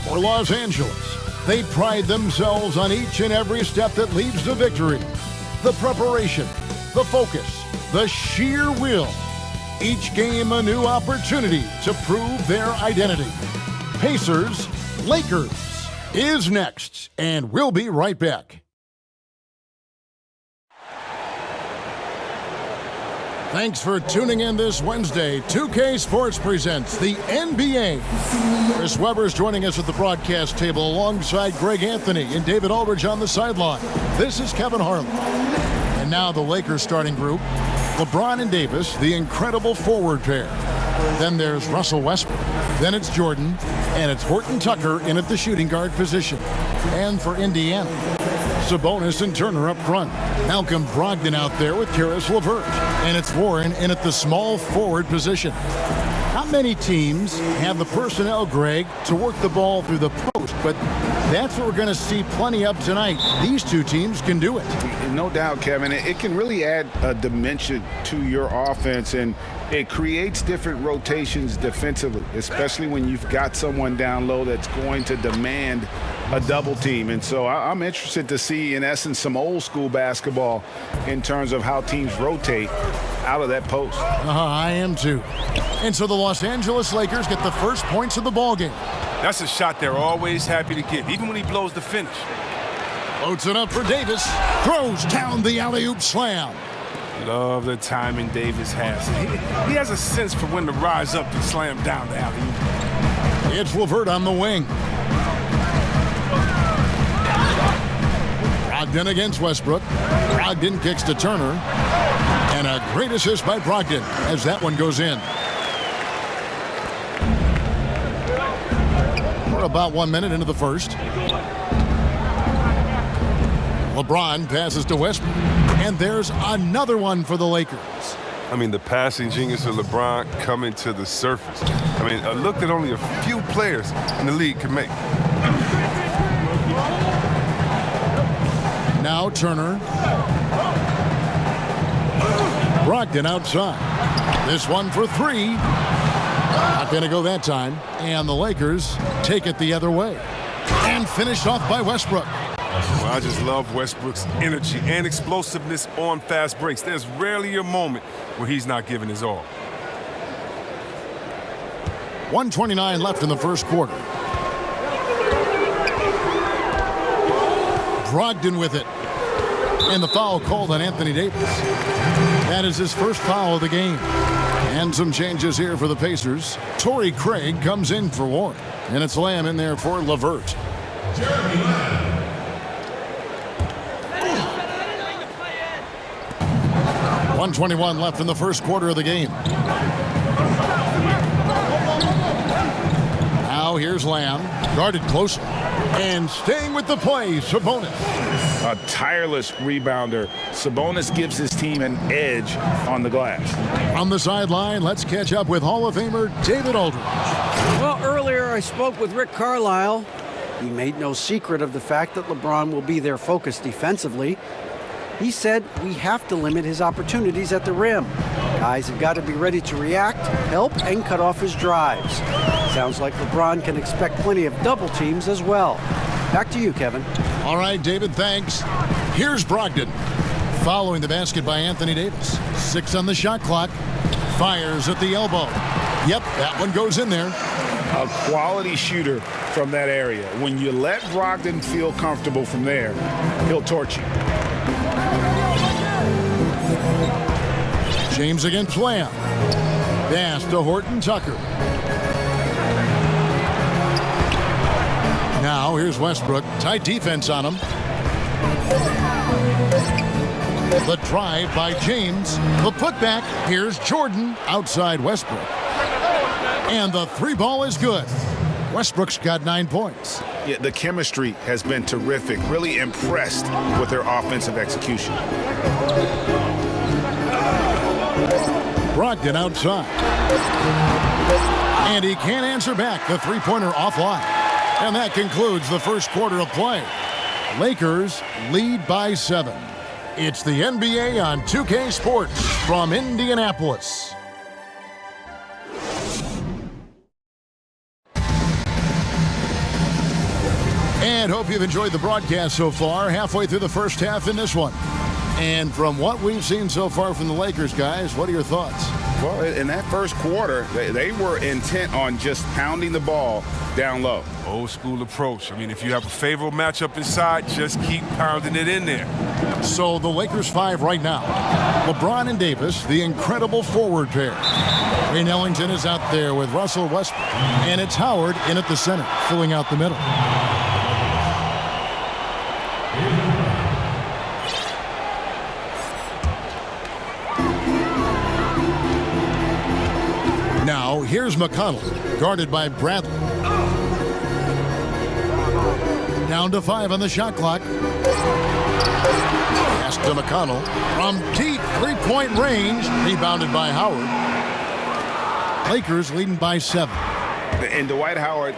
For Los Angeles, they pride themselves on each and every step that leads to victory. The preparation, the focus, the sheer will. Each game a new opportunity to prove their identity. Pacers, Lakers is next, and we'll be right back. Thanks for tuning in this Wednesday. 2K Sports presents the NBA. Chris Webber's joining us at the broadcast table alongside Greg Anthony and David Aldridge on the sideline. This is Kevin Harlan. And now the Lakers starting group. LeBron and Davis, the incredible forward pair. Then there's Russell Westbrook. Then it's Jordan. And it's Horton Tucker in at the shooting guard position. And for Indiana, Sabonis and Turner up front. Malcolm Brogdon out there with Caris LeVert. And it's Warren in at the small forward position. Not many teams have the personnel, Greg, to work the ball through the post, but that's what we're going to see plenty of tonight. These two teams can do it. No doubt, Kevin. It can really add a dimension to your offense, and it creates different rotations defensively, especially when you've got someone down low that's going to demand a double team. And so I'm interested to see, in essence, some old school basketball in terms of how teams rotate out of that post. I am too. And so the Los Angeles Lakers get the first points of the ballgame. That's a shot they're always happy to get, even when he blows the finish. Floats it up for Davis. Throws down the alley-oop slam. Love the timing Davis has. He has a sense for when to rise up and slam down the alley-oop. It's LeVert on the wing. Brogdon against Westbrook. Brogdon kicks to Turner. And a great assist by Brogdon as that one goes in. We're about 1 minute into the first. LeBron passes to Westbrook. And there's another one for the Lakers. I mean, the passing genius of LeBron coming to the surface. I mean, a look that only a few players in the league can make. Now Turner. Brogdon outside. This one for three. Not going to go that time. And the Lakers take it the other way. And finished off by Westbrook. Well, I just love Westbrook's energy and explosiveness on fast breaks. There's rarely a moment where he's not giving his all. 1:29 left in the first quarter. Brogdon with it. And the foul called on Anthony Davis. That is his first foul of the game. And some changes here for the Pacers. Torrey Craig comes in for Warren. And it's Lamb in there for LeVert. 1:21 left in the first quarter of the game. Now here's Lamb, guarded closely. And staying with the play, Sabonis. A tireless rebounder. Sabonis gives his team an edge on the glass. On the sideline, let's catch up with Hall of Famer David Aldridge. Well, earlier I spoke with Rick Carlisle. He made no secret of the fact that LeBron will be their focus defensively. He said we have to limit his opportunities at the rim. Guys have got to be ready to react, help, and cut off his drives. Sounds like LeBron can expect plenty of double teams as well. Back to you, Kevin. All right, David, thanks. Here's Brogdon. Following the basket by Anthony Davis. 6 on the shot clock. Fires at the elbow. Yep, that one goes in there. A quality shooter from that area. When you let Brogdon feel comfortable from there, he'll torch you. James against Lamb. Pass to Horton Tucker. Now here's Westbrook. Tight defense on him. The drive by James. The putback. Here's Jordan outside Westbrook. And the three ball is good. Westbrook's got 9 points. Yeah, the chemistry has been terrific. Really impressed with their offensive execution. Brogdon outside. And he can't answer back. The three-pointer offline. And that concludes the first quarter of play. Lakers lead by 7. It's the NBA on 2K Sports from Indianapolis. And hope you've enjoyed the broadcast so far. Halfway through the first half in this one. And from what we've seen so far from the Lakers, guys, what are your thoughts? Well, in that first quarter, they were intent on just pounding the ball down low. Old school approach. I mean, if you have a favorable matchup inside, just keep pounding it in there. So the Lakers 5 right now. LeBron and Davis, the incredible forward pair. Wayne Ellington is out there with Russell Westbrook. And it's Howard in at the center, filling out the middle. Now, here's McConnell, guarded by Bradley. Down to 5 on the shot clock. Pass to McConnell from deep three-point range. Rebounded by Howard. Lakers leading by 7. And Dwight Howard,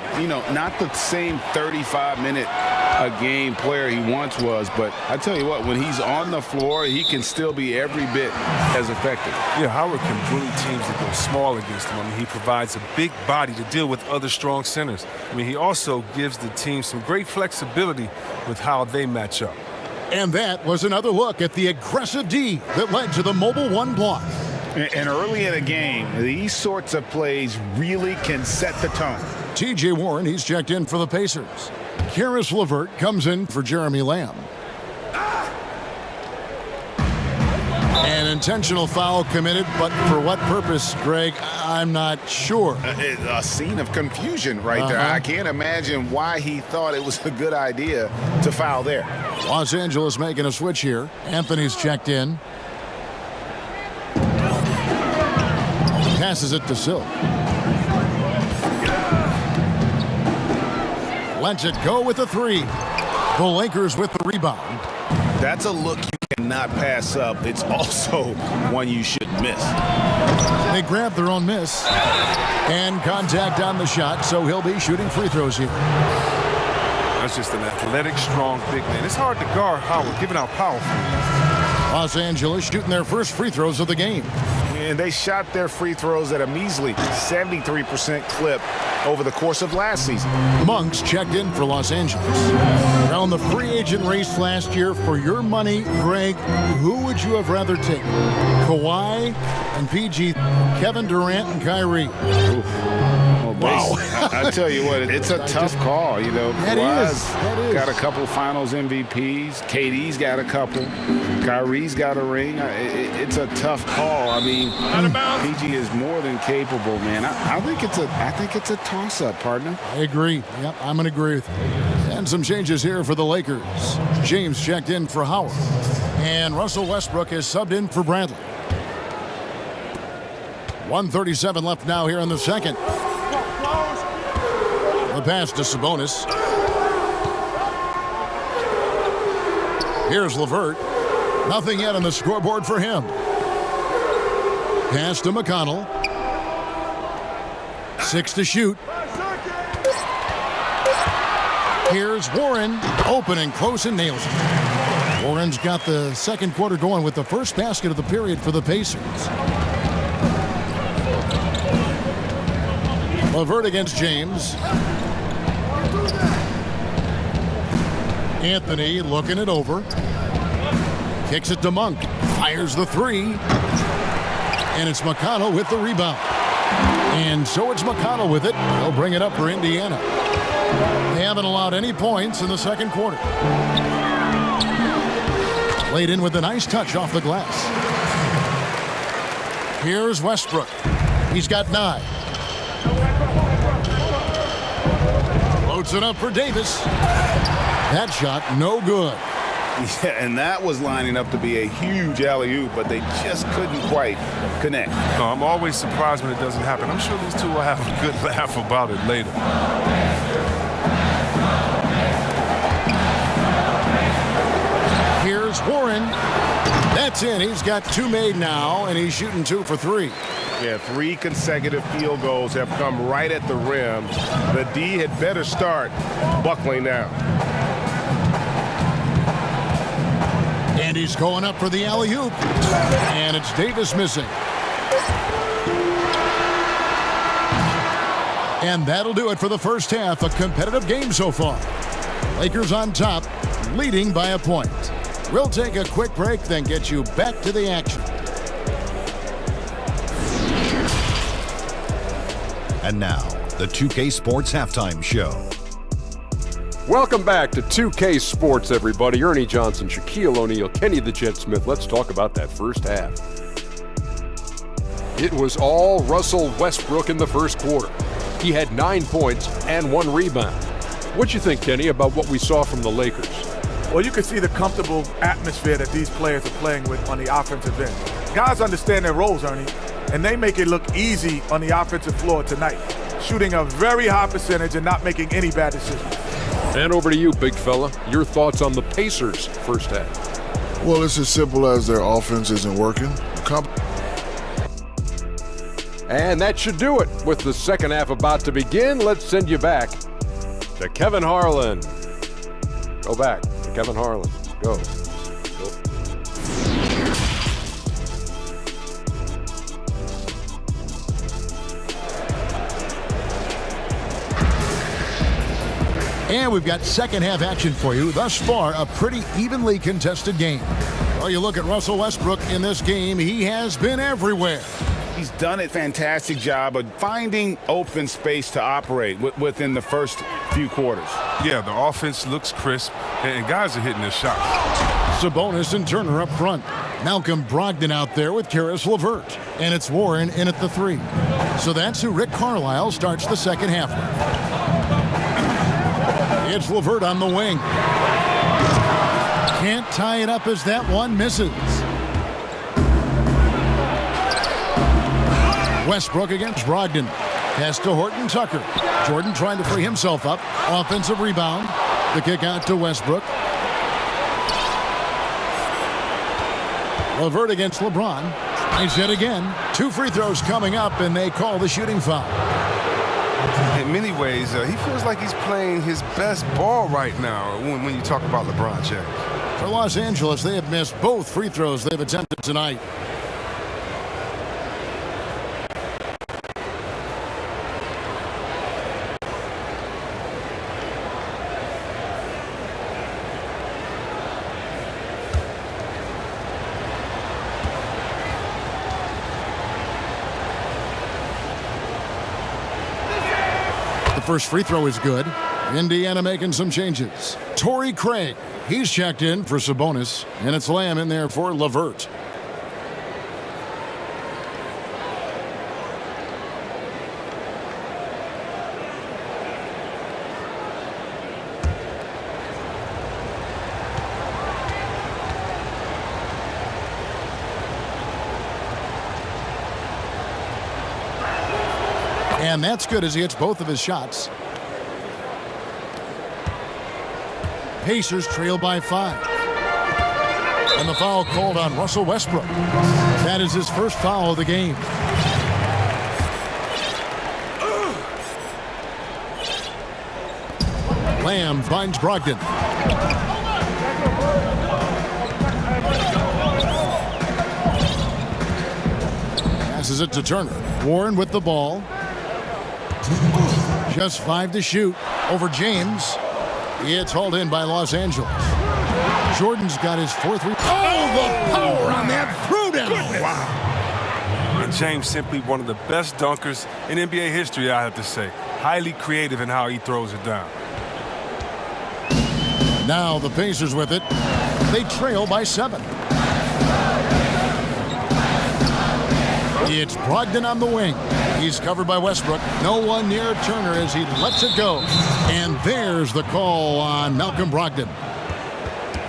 not the same 35-minute-a-game player he once was, but I tell you what, when he's on the floor, he can still be every bit as effective. Yeah, Howard can bully teams that go small against him. I mean, he provides a big body to deal with other strong centers. I mean, he also gives the team some great flexibility with how they match up. And that was another look at the aggressive D that led to the mobile 1 block. And early in a game, these sorts of plays really can set the tone. T.J. Warren, he's checked in for the Pacers. Karis LeVert comes in for Jeremy Lamb. An intentional foul committed, but for what purpose, Greg? I'm not sure. A scene of confusion right there. I can't imagine why he thought it was a good idea to foul there. Los Angeles making a switch here. Anthony's checked in. Passes it to Silk. Lets it go with the 3. The Lakers with the rebound. That's a look you cannot pass up. It's also one you should miss. They grab their own miss. And contact on the shot, so he'll be shooting free throws here. That's just an athletic, strong big man. It's hard to guard Howard, giving out powerful. Los Angeles shooting their first free throws of the game. And they shot their free throws at a measly 73% clip over the course of last season. Monks checked in for Los Angeles. Around the free agent race last year, for your money, Greg, who would you have rather taken? Kawhi and PG, Kevin Durant and Kyrie. Wow. I tell you what, it's a tough call. Kawhi's got a couple finals MVPs. KD's got a couple. Kyrie's got a ring. It's a tough call. I mean, PG is more than capable, man. I think it's a toss-up, partner. I agree. Yep, I'm going to agree with you. And some changes here for the Lakers. James checked in for Howard. And Russell Westbrook is subbed in for Bradley. 1:37 left now here in the second. The pass to Sabonis. Here's LeVert. Nothing yet on the scoreboard for him. Pass to McConnell. 6 to shoot. Here's Warren. Open and close and nails it. Warren's got the second quarter going with the first basket of the period for the Pacers. LeVert against James. Anthony looking it over. Kicks it to Monk. Fires the 3. And it's McConnell with the rebound. And so it's McConnell with it. They'll bring it up for Indiana. They haven't allowed any points in the second quarter. Laid in with a nice touch off the glass. Here's Westbrook. He's got 9. Loads it up for Davis. That shot, no good. Yeah, and that was lining up to be a huge alley-oop, but they just couldn't quite connect. No, I'm always surprised when it doesn't happen. I'm sure these two will have a good laugh about it later. Here's Warren. That's in. He's got 2 made now, and he's shooting 2 for 3. Yeah, 3 consecutive field goals have come right at the rim. The D had better start buckling down. And he's going up for the alley-oop. And it's Davis missing. And that'll do it for the first half. A competitive game so far. Lakers on top, leading by a point. We'll take a quick break, then get you back to the action. And now, the 2K Sports Halftime Show. Welcome back to 2K Sports, everybody. Ernie Johnson, Shaquille O'Neal, Kenny the Jet Smith. Let's talk about that first half. It was all Russell Westbrook in the first quarter. He had 9 points and 1 rebound. What you think, Kenny, about what we saw from the Lakers? Well, you can see the comfortable atmosphere that these players are playing with on the offensive end. Guys understand their roles, Ernie, and they make it look easy on the offensive floor tonight, shooting a very high percentage and not making any bad decisions. And over to you, big fella. Your thoughts on the Pacers' first half? Well, it's as simple as their offense isn't working. And that should do it. With the second half about to begin, let's send you back to Kevin Harlan. Go back to Kevin Harlan. Go. And we've got second half action for you. Thus far, a pretty evenly contested game. Well, you look at Russell Westbrook in this game, he has been everywhere. He's done a fantastic job of finding open space to operate within the first few quarters. Yeah, the offense looks crisp, and guys are hitting their shots. Sabonis and Turner up front. Malcolm Brogdon out there with Karis LeVert. And it's Warren in at the 3. So that's who Rick Carlisle starts the second half with. It's LeVert on the wing. Can't tie it up as that one misses. Westbrook against Brogdon. Pass to Horton Tucker. Jordan trying to free himself up. Offensive rebound. The kick out to Westbrook. LeVert against LeBron. He's hit again. 2 free throws coming up, and they call the shooting foul. In many ways, he feels like he's playing his best ball right now when you talk about LeBron James. For Los Angeles, they have missed both free throws they've attempted tonight. First free throw is good. Indiana making some changes. Torrey Craig, he's checked in for Sabonis, and it's Lamb in there for LeVert. And that's good as he hits both of his shots. Pacers trail by 5. And the foul called on Russell Westbrook. That is his first foul of the game. Lamb finds Brogdon. Passes it to Turner. Warren with the ball. Just 5 to shoot over James. It's hauled in by Los Angeles. Jordan's got his 4th rebound. Oh, the power on that throwdown. Wow. And James simply one of the best dunkers in NBA history, I have to say. Highly creative in how he throws it down. Now the Pacers with it. They trail by 7. It's Brogdon on the wing. He's covered by Westbrook. No one near Turner as he lets it go. And there's the call on Malcolm Brogdon.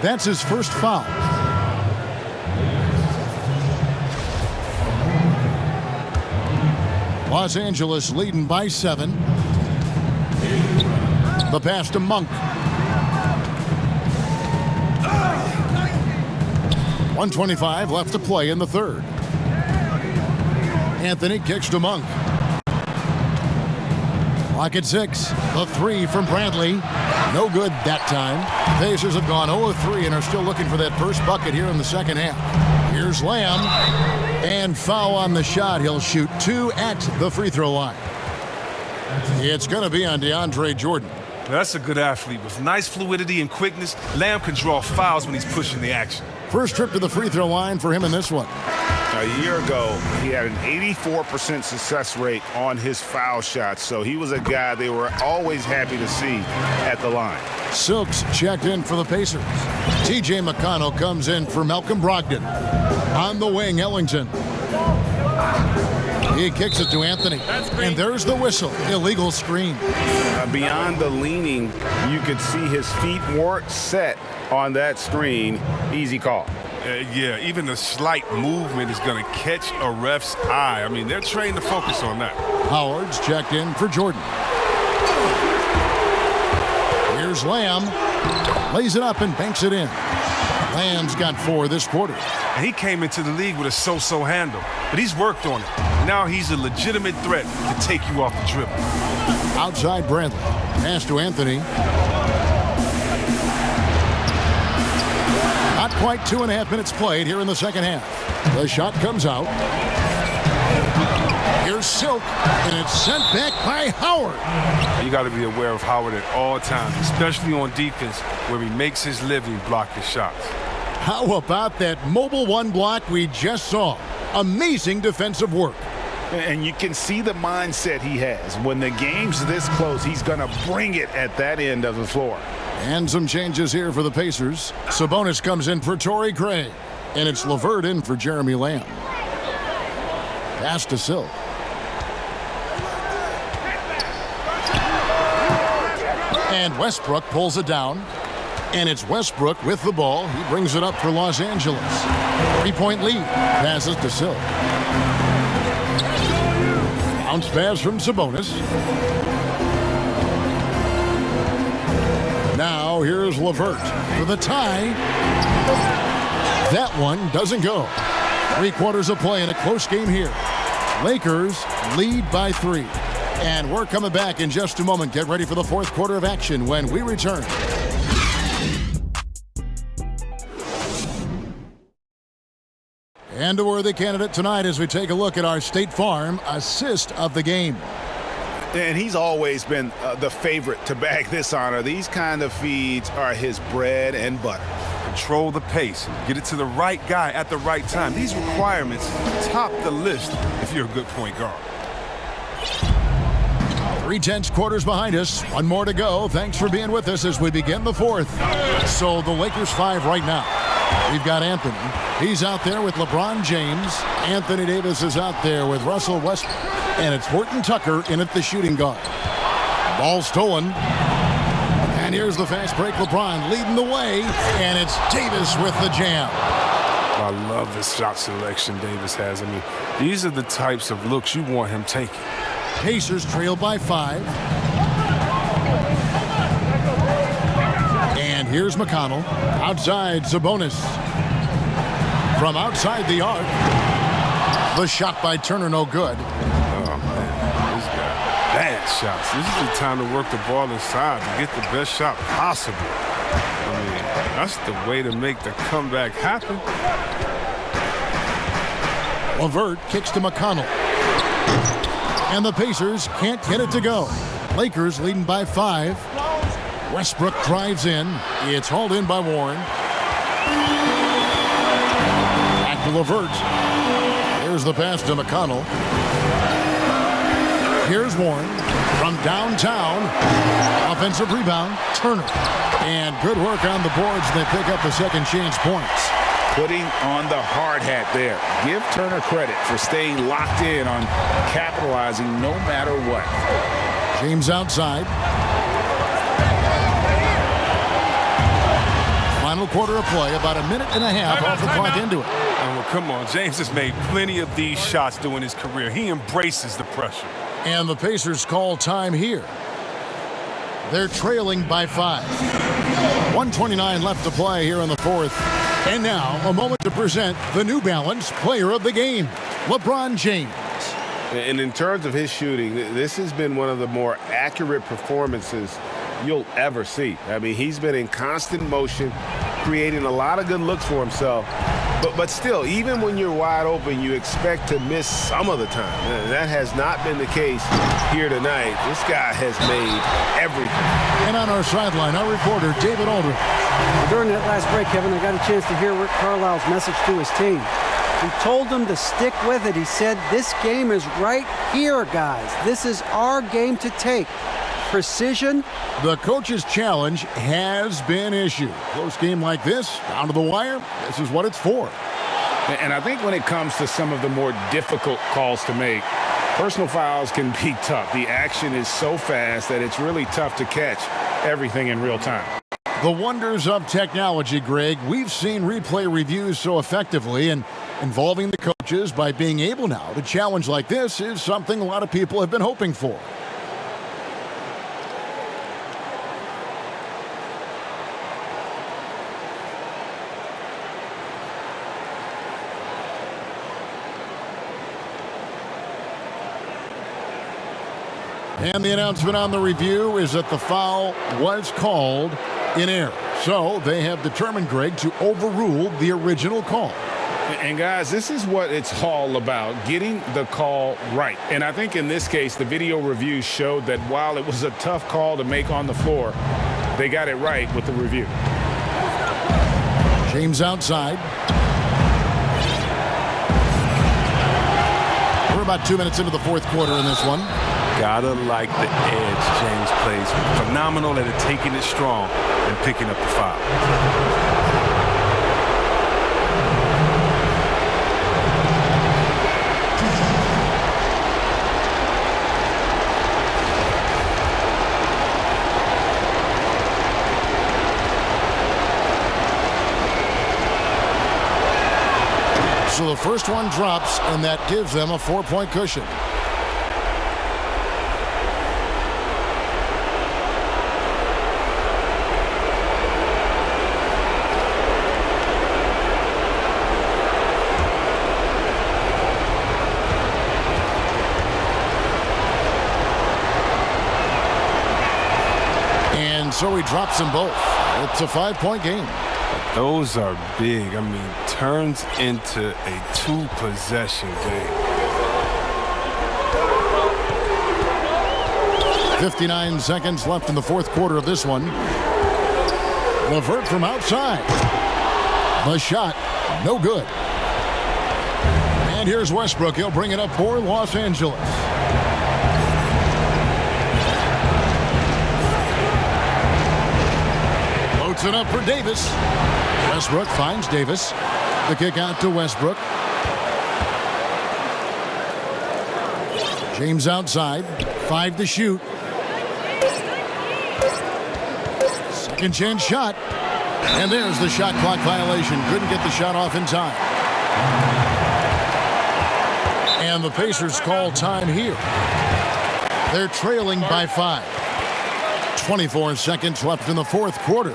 That's his first foul. Los Angeles leading by 7. The pass to Monk. 1:25 left to play in the third. Anthony kicks to Monk. Clock at 6. The 3 from Bradley. No good that time. Pacers have gone 0-3 and are still looking for that first bucket here in the second half. Here's Lamb. And foul on the shot. He'll shoot 2 at the free throw line. It's going to be on DeAndre Jordan. That's a good athlete. With nice fluidity and quickness, Lamb can draw fouls when he's pushing the action. First trip to the free throw line for him in this one. A year ago, he had an 84% success rate on his foul shots, so he was a guy they were always happy to see at the line. Silks checked in for the Pacers. T.J. McConnell comes in for Malcolm Brogdon. On the wing, Ellington. He kicks it to Anthony. And there's the whistle. Illegal screen. Beyond the leaning, you could see his feet weren't set on that screen. Easy call. Yeah, even a slight movement is going to catch a ref's eye. I mean, they're trained to focus on that. Howard's checked in for Jordan. Here's Lamb. Lays it up and banks it in. Lamb's got 4 this quarter. And he came into the league with a so-so handle, but he's worked on it. Now he's a legitimate threat to take you off the dribble. Outside Bradley. Pass to Anthony. Not quite 2.5 minutes played here in the second half. The shot comes out. Here's Silk, and it's sent back by Howard. You got to be aware of Howard at all times, especially on defense where he makes his living blocking shots. How about that mobile one block we just saw? Amazing defensive work. And you can see the mindset he has. When the game's this close, he's going to bring it at that end of the floor. And some changes here for the Pacers. Sabonis comes in for Torrey Craig. And it's LeVert in for Jeremy Lamb. Pass to Silk. And Westbrook pulls it down. And it's Westbrook with the ball. He brings it up for Los Angeles. 3-point lead. Passes to Silk. Bounce pass from Sabonis. Now here's LeVert for the tie. That one doesn't go. 3 quarters of play in a close game here. Lakers lead by 3. And we're coming back in just a moment. Get ready for the 4th quarter of action when we return. And a worthy candidate tonight as we take a look at our State Farm assist of the game. And he's always been the favorite to bag this honor. These kind of feeds are his bread and butter. Control the pace. Get it to the right guy at the right time. These requirements top the list if you're a good point guard. 3/10 quarters behind us. 1 more to go. Thanks for being with us as we begin the 4th. So the Lakers 5 right now. We've got Anthony. He's out there with LeBron James. Anthony Davis is out there with Russell Westbrook. And it's Horton Tucker in at the shooting guard. Ball stolen. And here's the fast break. LeBron leading the way. And it's Davis with the jam. I love the shot selection Davis has. I mean, these are the types of looks you want him taking. Pacers trail by 5. And here's McConnell. Outside, Sabonis. From outside the arc. The shot by Turner, no good. Oh, man. This guy. Bad shots. This is the time to work the ball inside to get the best shot possible. I mean, that's the way to make the comeback happen. LeVert kicks to McConnell. And the Pacers can't get it to go. Lakers leading by 5. Westbrook drives in. It's hauled in by Warren. Back to LeVert. Here's the pass to McConnell. Here's Warren from downtown. Offensive rebound, Turner. And good work on the boards. They pick up the second chance points. Putting on the hard hat there. Give Turner credit for staying locked in on capitalizing no matter what. James outside. Final quarter of play, about 1.5 minutes off the clock into it. Oh, well, come on. James has made plenty of these shots during his career. He embraces the pressure. And the Pacers call time here. They're trailing by 5. 1:29 left to play here in the 4th. And now, a moment to present the New Balance Player of the Game, LeBron James. And in terms of his shooting, this has been one of the more accurate performances you'll ever see. I mean, he's been in constant motion, creating a lot of good looks for himself. But still, even when you're wide open, you expect to miss some of the time. And that has not been the case here tonight. This guy has made everything. And on our sideline, our reporter, David Aldridge. During that last break, Kevin, I got a chance to hear Rick Carlisle's message to his team. He told them to stick with it. He said, this game is right here, guys. This is our game to take. Precision. The coach's challenge has been issued. Close game like this, down to the wire, this is what it's for. And I think when it comes to some of the more difficult calls to make, personal fouls can be tough. The action is so fast that it's really tough to catch everything in real time. The wonders of technology, Greg. We've seen replay reviews so effectively, and involving the coaches by being able now to challenge like this is something a lot of people have been hoping for. And the announcement on the review is that the foul was called in error. So they have determined, Greg, to overrule the original call. And guys, this is what it's all about, getting the call right. And I think in this case, the video review showed that while it was a tough call to make on the floor, they got it right with the review. James outside. We're about 2 minutes into the fourth quarter in this one. Gotta like the edge James plays. Phenomenal at taking it strong and picking up the foul. So the first one drops, and that gives them a 4-point cushion. So he drops them both. It's a 5-point game. Those are big. I mean, turns into a 2-possession game. 59 seconds left in the fourth quarter of this one. LeVert from outside. The shot, no good. And here's Westbrook. He'll bring it up for Los Angeles. It up for Davis. Westbrook finds Davis. The kick out to Westbrook. James outside. 5 to shoot. Second chance shot. And there's the shot clock violation. Couldn't get the shot off in time. And the Pacers call time here. They're trailing by 5. 24 seconds left in the fourth quarter.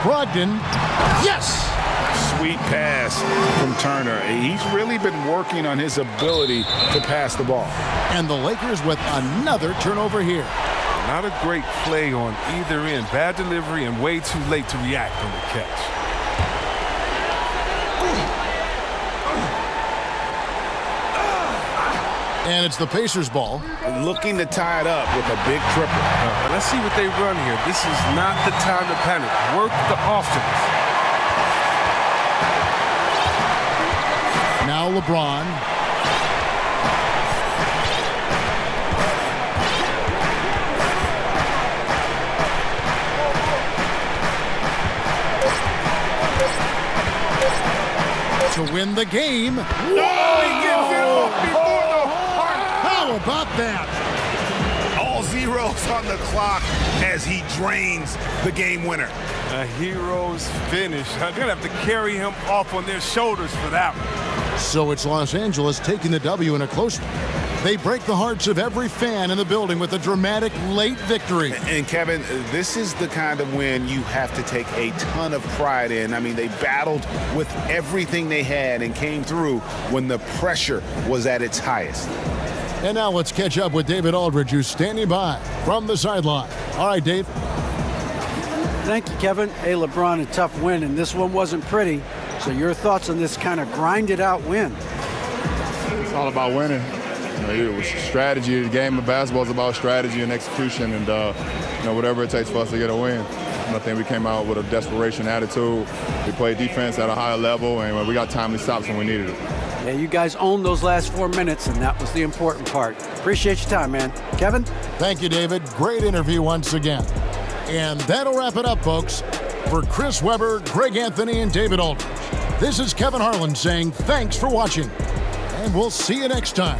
Brogdon. Yes! Sweet pass from Turner. He's really been working on his ability to pass the ball. And the Lakers with another turnover here. Not a great play on either end. Bad delivery and way too late to react on the catch. And it's the Pacers' ball. Looking to tie it up with a big triple. Let's see what they run here. This is not the time to panic. Work the offense. Now LeBron. To win the game. Whoa! He gets it off before the heart. How about that? All zeros on the clock as he drains the game winner. A hero's finish. They're going to have to carry him off on their shoulders for that one. So it's Los Angeles taking the W in a close one. They break the hearts of every fan in the building with a dramatic late victory. And Kevin, this is the kind of win you have to take a ton of pride in. I mean, they battled with everything they had and came through when the pressure was at its highest. And now let's catch up with David Aldridge, who's standing by from the sideline. All right, Dave. Thank you, Kevin. Hey, LeBron, a tough win, and this one wasn't pretty. So your thoughts on this kind of grinded-out win? It's all about winning. It was strategy. The game of basketball is about strategy and execution, and whatever it takes for us to get a win. And I think we came out with a desperation attitude. We played defense at a higher level, and we got timely stops when we needed it. Yeah, you guys owned those last 4 minutes, and that was the important part. Appreciate your time, man. Kevin? Thank you, David. Great interview once again. And that'll wrap it up, folks. For Chris Webber, Greg Anthony, and David Aldridge, this is Kevin Harlan saying thanks for watching, and we'll see you next time.